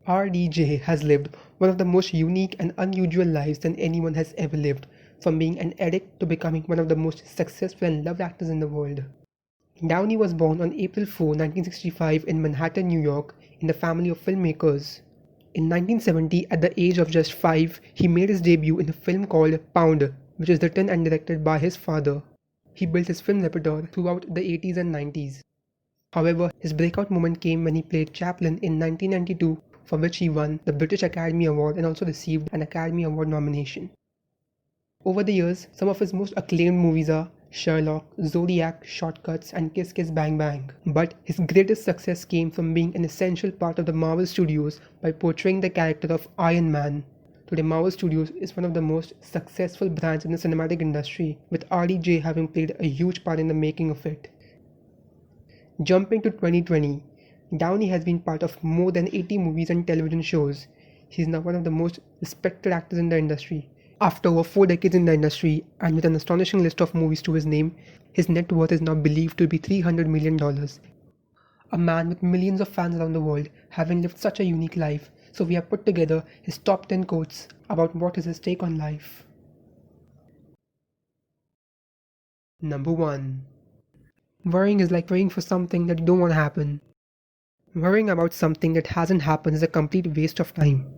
RDJ has lived one of the most unique and unusual lives than anyone has ever lived, from being an addict to becoming one of the most successful and loved actors in the world. Downey was born on April 4, 1965 in Manhattan, New York, in the family of filmmakers. In 1970, at the age of just 5, he made his debut in a film called Pound, which is written and directed by his father. He built his film repertoire throughout the 80s and 90s. However, his breakout moment came when he played Chaplin in 1992, for which he won the British Academy Award and also received an Academy Award nomination. Over the years, some of his most acclaimed movies are Sherlock, Zodiac, Shortcuts, and Kiss Kiss Bang Bang. But his greatest success came from being an essential part of the Marvel Studios by portraying the character of Iron Man. Today, Marvel Studios is one of the most successful brands in the cinematic industry, with RDJ having played a huge part in the making of it. Jumping to 2020, Downey has been part of more than 80 movies and television shows. He is now one of the most respected actors in the industry. After over 4 decades in the industry and with an astonishing list of movies to his name, his net worth is now believed to be $300 million. A man with millions of fans around the world, having lived such a unique life, so we have put together his top 10 quotes about what is his take on life. Number 1. Worrying is like worrying for something that you don't want to happen. Worrying about something that hasn't happened is a complete waste of time.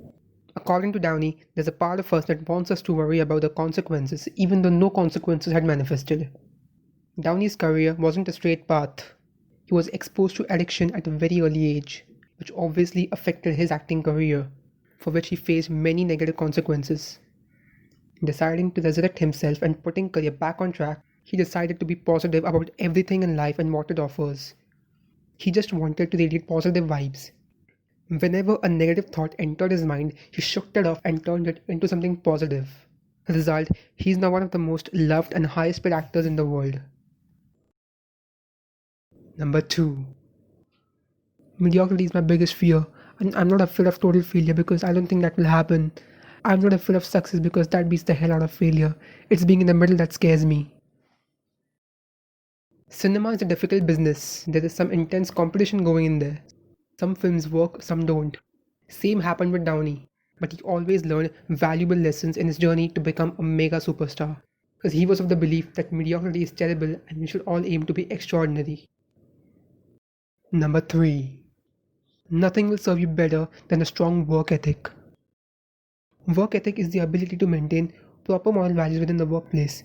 According to Downey, there's a part of us that wants us to worry about the consequences even though no consequences had manifested. Downey's career wasn't a straight path. He was exposed to addiction at a very early age, which obviously affected his acting career, for which he faced many negative consequences. Deciding to resurrect himself and putting career back on track, he decided to be positive about everything in life and what it offers. He just wanted to radiate positive vibes. Whenever a negative thought entered his mind, he shook it off and turned it into something positive. As a result, he is now one of the most loved and highest paid actors in the world. Number 2. Mediocrity is my biggest fear, and I'm not afraid of total failure because I don't think that will happen. I'm not afraid of success because that beats the hell out of failure. It's being in the middle that scares me. Cinema is a difficult business. There is some intense competition going in there. Some films work, some don't. Same happened with Downey, but he always learned valuable lessons in his journey to become a mega superstar. Because he was of the belief that mediocrity is terrible and we should all aim to be extraordinary. Number 3. Nothing will serve you better than a strong work ethic. Work ethic is the ability to maintain proper moral values within the workplace.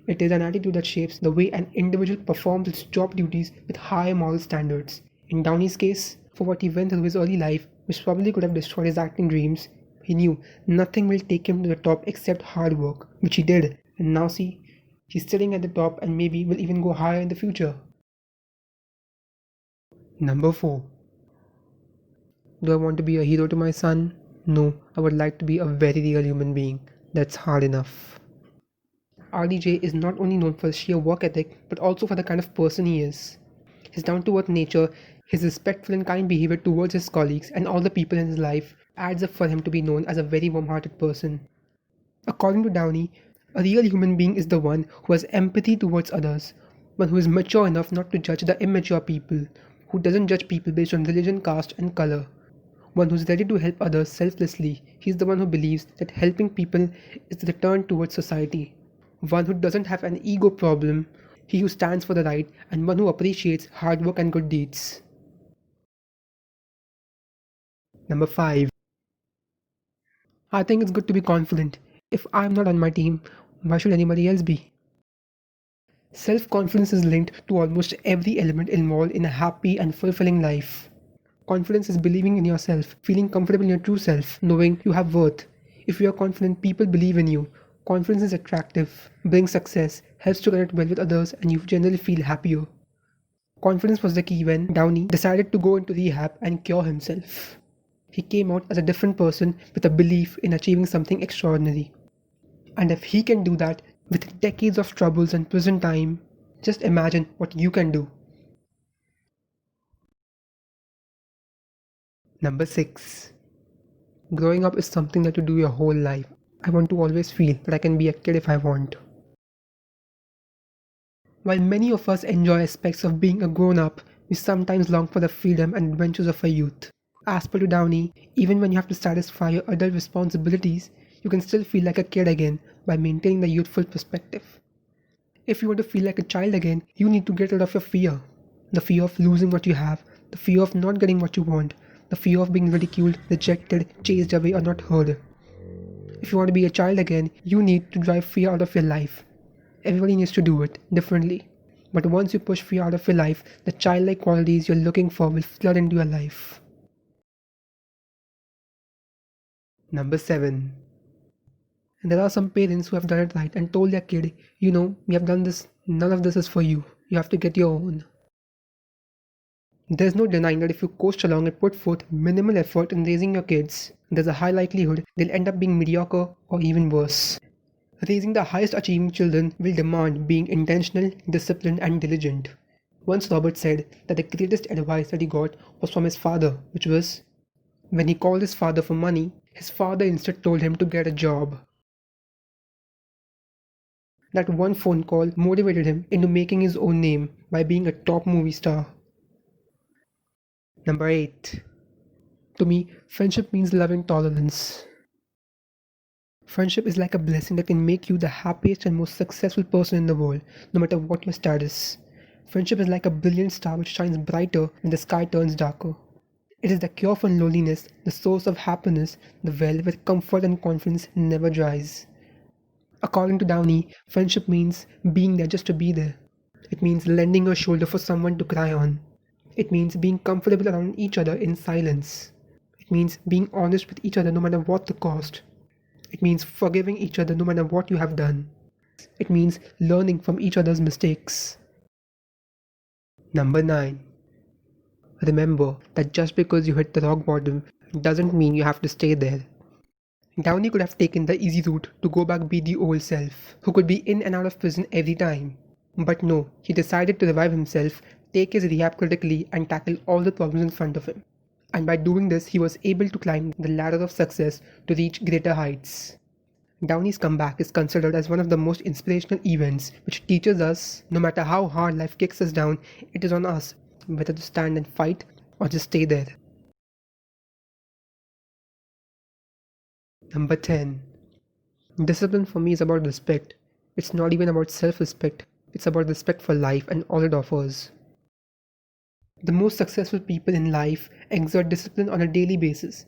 It is an attitude that shapes the way an individual performs its job duties with high moral standards. In Downey's case, for what he went through his early life, which probably could have destroyed his acting dreams, he knew nothing will take him to the top except hard work, which he did. And now see, he's sitting at the top and maybe will even go higher in the future. Number 4. Do I want to be a hero to my son? No, I would like to be a very real human being. That's hard enough. RDJ is not only known for his sheer work ethic, but also for the kind of person he is. His down-to-earth nature, his respectful and kind behavior towards his colleagues and all the people in his life adds up for him to be known as a very warm-hearted person. According to Downey, a real human being is the one who has empathy towards others, one who is mature enough not to judge the immature people, who doesn't judge people based on religion, caste and color. One who's ready to help others selflessly. He's the one who believes that helping people is the turn towards society. One who doesn't have an ego problem, he who stands for the right, and one who appreciates hard work and good deeds. Number 5. I think it's good to be confident. If I'm not on my team, why should anybody else be? Self-confidence is linked to almost every element involved in a happy and fulfilling life. Confidence is believing in yourself, feeling comfortable in your true self, knowing you have worth. If you are confident, people believe in you. Confidence is attractive, brings success, helps to connect well with others, and you generally feel happier. Confidence was the key when Downey decided to go into rehab and cure himself. He came out as a different person with a belief in achieving something extraordinary. And if he can do that with decades of troubles and prison time, just imagine what you can do. Number 6. Growing up is something that you do your whole life. I want to always feel that I can be a kid if I want. While many of us enjoy aspects of being a grown-up, we sometimes long for the freedom and adventures of a youth. As per to Downey, even when you have to satisfy your adult responsibilities, you can still feel like a kid again by maintaining the youthful perspective. If you want to feel like a child again, you need to get rid of your fear. The fear of losing what you have, the fear of not getting what you want, the fear of being ridiculed, rejected, chased away, or not heard. If you want to be a child again, you need to drive fear out of your life. Everybody needs to do it differently. But once you push fear out of your life, the childlike qualities you're looking for will flood into your life. Number 7. And there are some parents who have done it right and told their kid, we have done this, none of this is for you. You have to get your own. There's no denying that if you coast along and put forth minimal effort in raising your kids, there's a high likelihood they'll end up being mediocre or even worse. Raising the highest achieving children will demand being intentional, disciplined, and diligent. Once Robert said that the greatest advice that he got was from his father, which was, when he called his father for money, his father instead told him to get a job. That one phone call motivated him into making his own name by being a top movie star. Number 8. To me, friendship means love and tolerance. Friendship is like a blessing that can make you the happiest and most successful person in the world, no matter what your status. Friendship is like a brilliant star which shines brighter when the sky turns darker. It is the cure for loneliness, the source of happiness, the well where comfort and confidence never dries. According to Downey, friendship means being there just to be there. It means lending a shoulder for someone to cry on. It means being comfortable around each other in silence. It means being honest with each other no matter what the cost. It means forgiving each other no matter what you have done. It means learning from each other's mistakes. Number 9. Remember that just because you hit the rock bottom doesn't mean you have to stay there. Downey could have taken the easy route to go back be the old self, who could be in and out of prison every time. But no, he decided to revive himself, take his rehab critically, and tackle all the problems in front of him. And by doing this, he was able to climb the ladder of success to reach greater heights. Downey's comeback is considered as one of the most inspirational events, which teaches us, no matter how hard life kicks us down, it is on us whether to stand and fight or just stay there. Number 10. Discipline for me is about respect. It's not even about self-respect. It's about respect for life and all it offers. The most successful people in life exert discipline on a daily basis.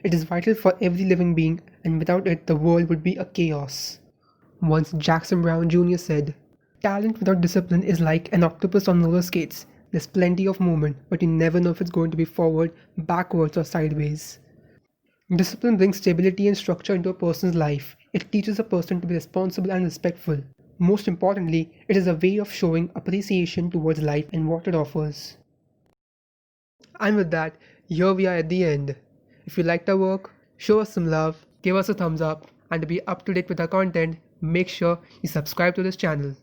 It is vital for every living being, and without it, the world would be a chaos. Once Jackson Brown Jr. said, "Talent without discipline is like an octopus on roller skates. There's plenty of movement, but you never know if it's going to be forward, backwards, or sideways." Discipline brings stability and structure into a person's life. It teaches a person to be responsible and respectful. Most importantly, it is a way of showing appreciation towards life and what it offers. And with that, here we are at the end. If you liked our work, show us some love, give us a thumbs up, and to be up to date with our content, make sure you subscribe to this channel.